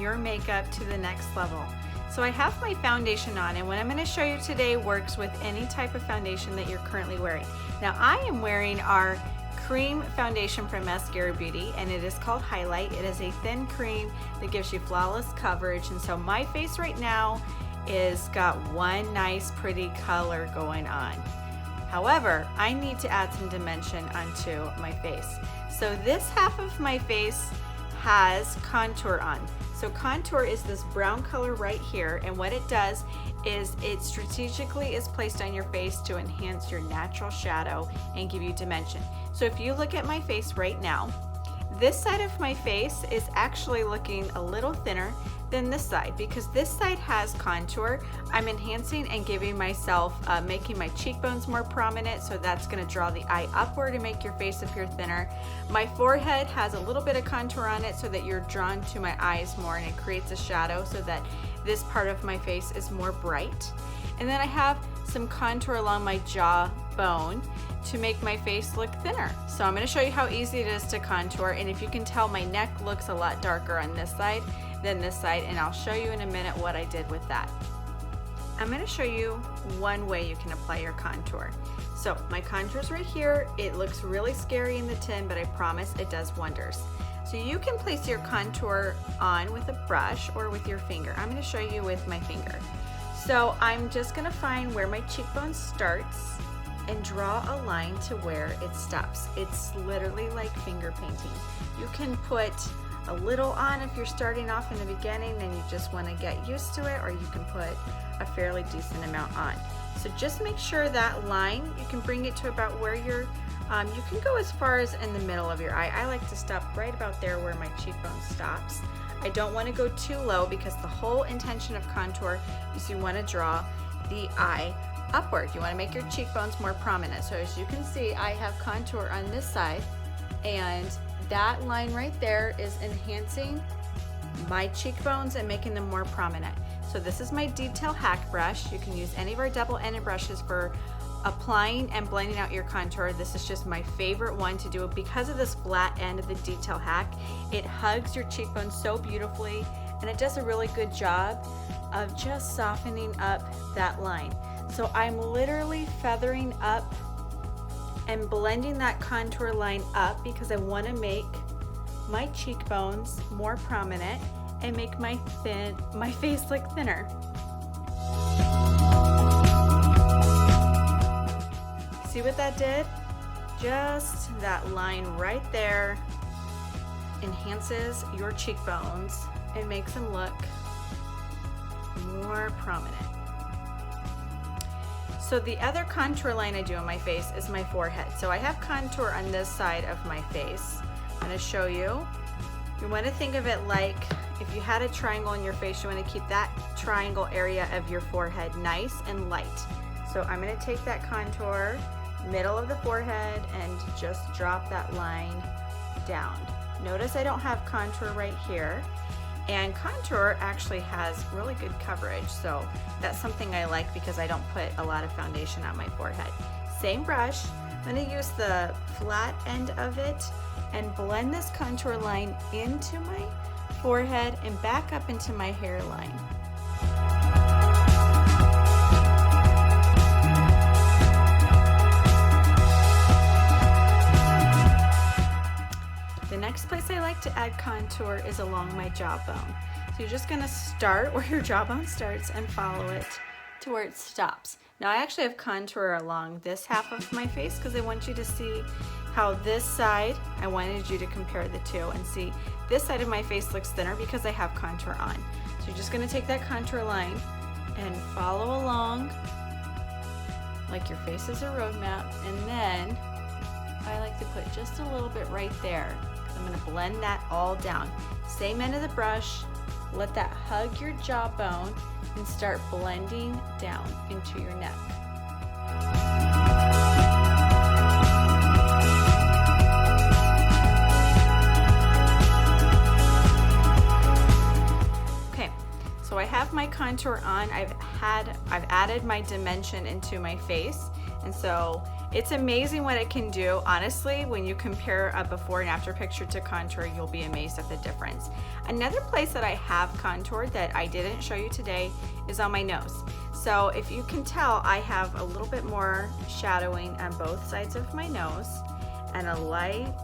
your makeup to the next level. So I have my foundation on, and what I'm going to show you today works with any type of foundation that you're currently wearing. Now I am wearing our cream foundation from Mascara Beauty, and it is called Highlight. It is a thin cream that gives you flawless coverage, and so my face right now is got one nice pretty color going on. However, I need to add some dimension onto my face. So this half of my face has contour on. So contour is this brown color right here, and what it does is it strategically is placed on your face to enhance your natural shadow and give you dimension. So if you look at my face right now, this side of my face is actually looking a little thinner than this side because this side has contour. I'm enhancing and giving myself, making my cheekbones more prominent, so that's going to draw the eye upward and make your face appear thinner. My forehead has a little bit of contour on it so that you're drawn to my eyes more, and it creates a shadow so that this part of my face is more bright. And then I have some contour along my jawbone to make my face look thinner. So I'm going to show you how easy it is to contour, and if you can tell, my neck looks a lot darker on this side than this side, and I'll show you in a minute what I did with that. I'm going to show you one way you can apply your contour. So my contour's right here. It looks really scary in the tin, but I promise it does wonders. So you can place your contour on with a brush or with your finger. I'm going to show you with my finger. So I'm just going to find where my cheekbone starts and draw a line to where it stops. It's literally like finger painting. You can put a little on if you're starting off in the beginning and you just want to get used to it, or you can put a fairly decent amount on. So just make sure that line, you can bring it to about where you're, you can go as far as in the middle of your eye. I like to stop right about there where my cheekbone stops. I don't want to go too low because the whole intention of contour is you want to draw the eye upward. You want to make your cheekbones more prominent. So as you can see, I have contour on this side, and that line right there is enhancing my cheekbones and making them more prominent. So this is my detail hack brush. You can use any of our double-ended brushes for applying and blending out your contour. This is just my favorite one to do it because of this flat end of the detail hack. It hugs your cheekbones so beautifully, and it does a really good job of just softening up that line. So I'm literally feathering up and blending that contour line up because I want to make my cheekbones more prominent and make my face look thinner. See what that did? Just that line right there enhances your cheekbones and makes them look more prominent. So the other contour line I do on my face is my forehead. So I have contour on this side of my face. I'm going to show you. You want to think of it like if you had a triangle in your face, you want to keep that triangle area of your forehead nice and light. So I'm going to take that contour, middle of the forehead, and just drop that line down. Notice I don't have contour right here. And contour actually has really good coverage, so that's something I like because I don't put a lot of foundation on my forehead. Same brush, I'm going to use the flat end of it and blend this contour line into my forehead and back up into my hairline. The next place I like to add contour is along my jawbone. So you're just going to start where your jawbone starts and follow it to where it stops. Now I actually have contour along this half of my face because I want you to see how this side, I wanted you to compare the two and see this side of my face looks thinner because I have contour on. So you're just going to take that contour line and follow along like your face is a roadmap, and then I like to put just a little bit right there. I'm going to blend that all down. Same end of the brush, let that hug your jawbone and start blending down into your neck. Okay, so I have my contour on. I've added my dimension into my face, and so It's amazing what it can do. Honestly, when you compare a before and after picture to contour, you'll be amazed at the difference. Another place that I have contoured that I didn't show you today is on my nose. So if you can tell, I have a little bit more shadowing on both sides of my nose and a light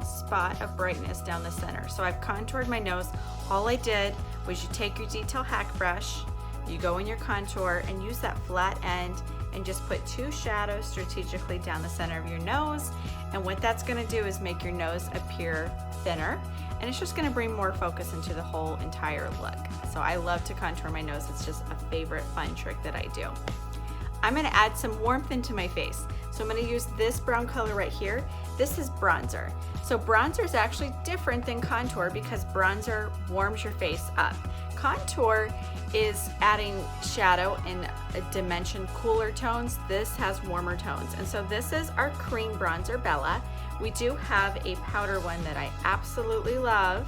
spot of brightness down the center. So I've contoured my nose. All I did was you take your detail hack brush, you go in your contour and use that flat end and just put 2 shadows strategically down the center of your nose. And what that's gonna do is make your nose appear thinner, and it's just gonna bring more focus into the whole entire look. So I love to contour my nose. It's just a favorite fun trick that I do. I'm gonna add some warmth into my face. So I'm gonna use this brown color right here. This is bronzer. So bronzer is actually different than contour because bronzer warms your face up. Contour is adding shadow in a dimension cooler tones. This has warmer tones. And so this is our cream bronzer Bella. We do have a powder one that I absolutely love.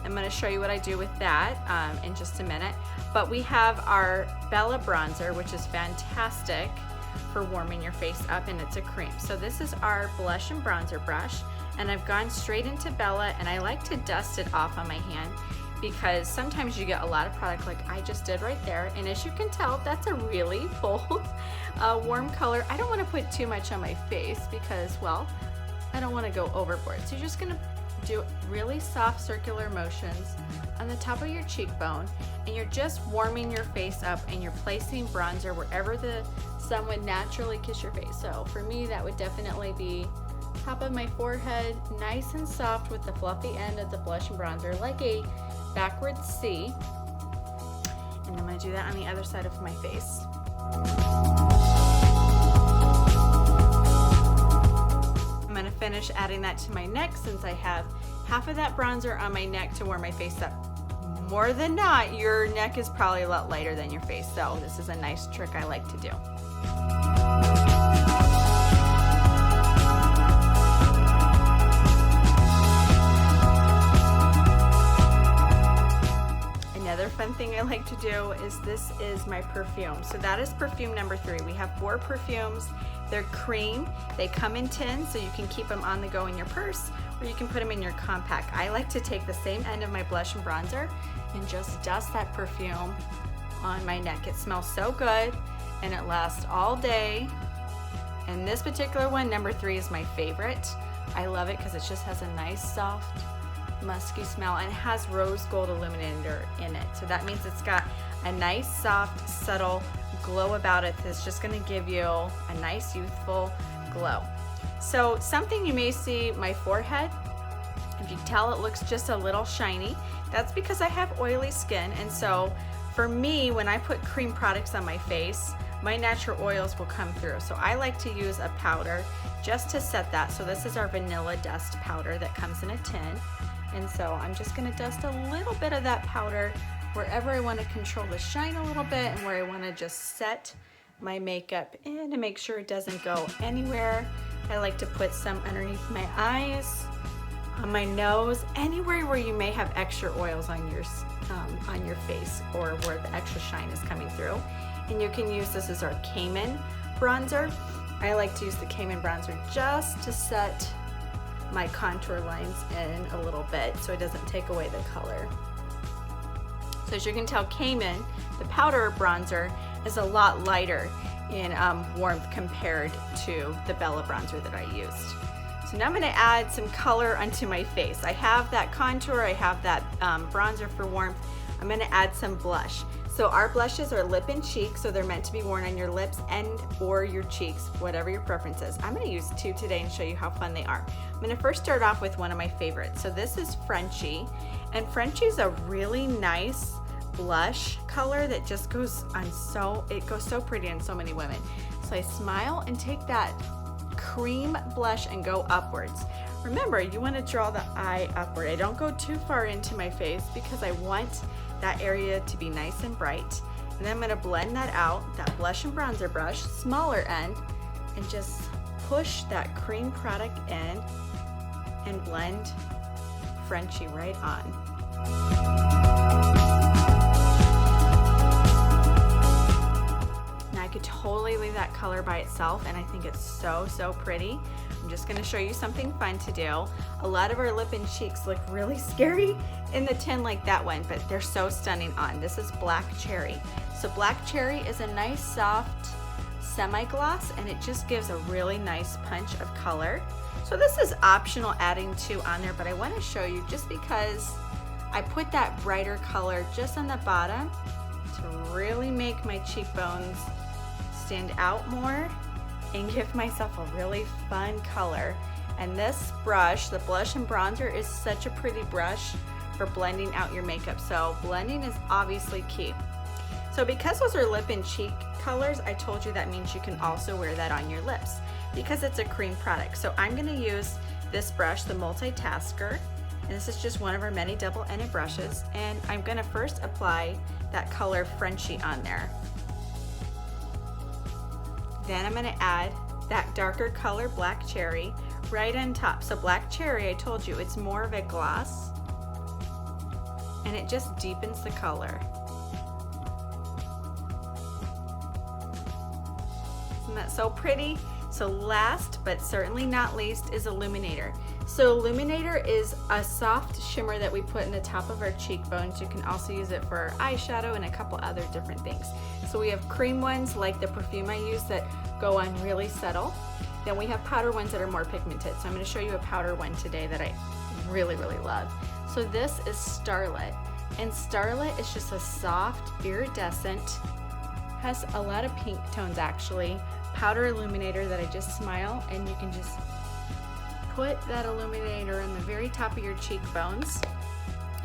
I'm gonna show you what I do with that in just a minute. But we have our Bella bronzer, which is fantastic for warming your face up, and it's a cream. So this is our blush and bronzer brush, and I've gone straight into Bella, and I like to dust it off on my hand because sometimes you get a lot of product like I just did right there, and as you can tell, that's a really bold warm color. I don't want to put too much on my face because, well, I don't want to go overboard. So you're just going to do really soft circular motions on the top of your cheekbone, and you're just warming your face up, and you're placing bronzer wherever the sun would naturally kiss your face. So for me, that would definitely be top of my forehead, nice and soft with the fluffy end of the blush and bronzer, like a backwards C. And I'm going to do that on the other side of my face. I'm going to finish adding that to my neck since I have half of that bronzer on my neck to warm my face up. More than not, your neck is probably a lot lighter than your face, so this is a nice trick I like to do. Another fun thing I like to do is this is my perfume. So that is perfume number 3. We have 4 perfumes. They're cream. They come in tins, so you can keep them on the go in your purse, or you can put them in your compact. I like to take the same end of my blush and bronzer and just dust that perfume on my neck. It smells so good and it lasts all day. And this particular one, number 3, is my favorite. I love it because it just has a nice soft musky smell, and it has rose gold illuminator in it. So that means it's got a nice soft subtle glow about it that's just going to give you a nice youthful glow. So something you may see, my forehead, if you can tell, it looks just a little shiny. That's because I have oily skin, and so for me, when I put cream products on my face, my natural oils will come through. So I like to use a powder just to set that. So this is our vanilla dust powder that comes in a tin. And so I'm just gonna dust a little bit of that powder wherever I wanna control the shine a little bit and where I wanna just set my makeup in to make sure it doesn't go anywhere. I like to put some underneath my eyes, on my nose, anywhere where you may have extra oils on your face or where the extra shine is coming through. And you can use this as our Cayman bronzer. I like to use the Cayman bronzer just to set my contour lines in a little bit so it doesn't take away the color. So as you can tell, Cayman, the powder bronzer, is a lot lighter in warmth compared to the Bella bronzer that I used. So now I'm going to add some color onto my face. I have that contour, I have that bronzer for warmth. I'm going to add some blush. So our blushes are lip and cheek, so they're meant to be worn on your lips and or your cheeks, whatever your preference is. I'm going to use 2 today and show you how fun they are. I'm going to first start off with one of my favorites. So this is Frenchie, and Frenchie is a really nice blush color that just goes on it goes so pretty on so many women. So I smile and take that cream blush and go upwards. Remember, you want to draw the eye upward. I don't go too far into my face because I want that area to be nice and bright. And then I'm going to blend that out, that blush and bronzer brush, smaller end, and just push that cream product in and blend Frenchie right on. Now I could totally leave that color by itself, and I think it's so, so pretty. I'm just gonna show you something fun to do. A lot of our lip and cheeks look really scary in the tin like that one, but they're so stunning on. This is Black Cherry. So Black Cherry is a nice soft semi-gloss, and it just gives a really nice punch of color. So this is optional adding to on there, but I wanna show you just because I put that brighter color just on the bottom to really make my cheekbones stand out more and give myself a really fun color. And this brush, the Blush and Bronzer, is such a pretty brush for blending out your makeup. So blending is obviously key. So because those are lip and cheek colors, I told you that means you can also wear that on your lips because it's a cream product. So I'm gonna use this brush, the Multitasker, and this is just one of our many double-ended brushes, and I'm gonna first apply that color Frenchie on there. Then I'm gonna add that darker color Black Cherry right on top. So Black Cherry, I told you, it's more of a gloss, and it just deepens the color. Isn't that so pretty? So last but certainly not least is Illuminator. So Illuminator is a soft shimmer that we put in the top of our cheekbones. You can also use it for eyeshadow and a couple other different things. So we have cream ones like the perfume I use that go on really subtle. Then we have powder ones that are more pigmented. So I'm going to show you a powder one today that I really, really love. So this is Starlit. And Starlit is just a soft, iridescent, has a lot of pink tones actually, powder illuminator that I just smile, and you can just put that illuminator in the very top of your cheekbones,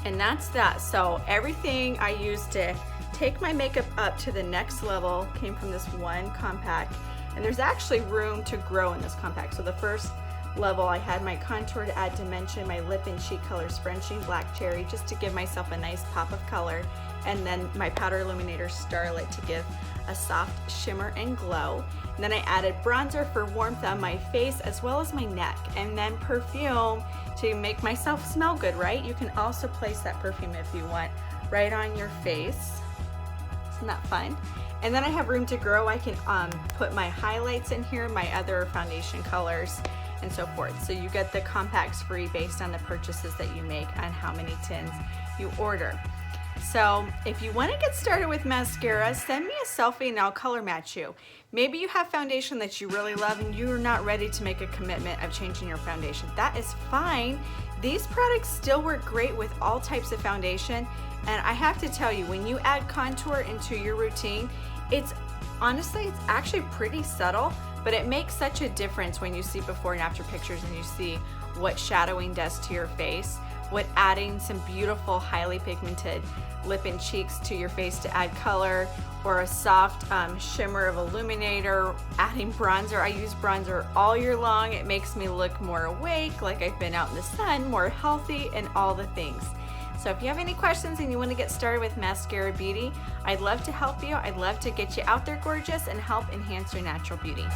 and that's that. So everything I used to take my makeup up to the next level came from this one compact, and there's actually room to grow in this compact. So the first level I had my contour to add dimension, my lip and cheek colors Frenchie, Black Cherry, just to give myself a nice pop of color, and then my powder illuminator Starlit to give a soft shimmer and glow. And then I added bronzer for warmth on my face as well as my neck, and then perfume to make myself smell good, right? You can also place that perfume if you want right on your face. Isn't that fun? And then I have room to grow. I can put my highlights in here, my other foundation colors, and so forth. So you get the compacts free based on the purchases that you make on how many tins you order. So if you want to get started with mascara, send me a selfie and I'll color match you. Maybe you have foundation that you really love and you're not ready to make a commitment of changing your foundation. That is fine. These products still work great with all types of foundation. And I have to tell you, when you add contour into your routine, it's actually pretty subtle, but it makes such a difference when you see before and after pictures and you see what shadowing does to your face, what adding some beautiful highly pigmented lip and cheeks to your face to add color, or a soft shimmer of illuminator, adding bronzer. I use bronzer all year long. It makes me look more awake, like I've been out in the sun, more healthy, and all the things. So if you have any questions and you want to get started with mascara beauty, I'd love to help you. I'd love to get you out there gorgeous and help enhance your natural beauty.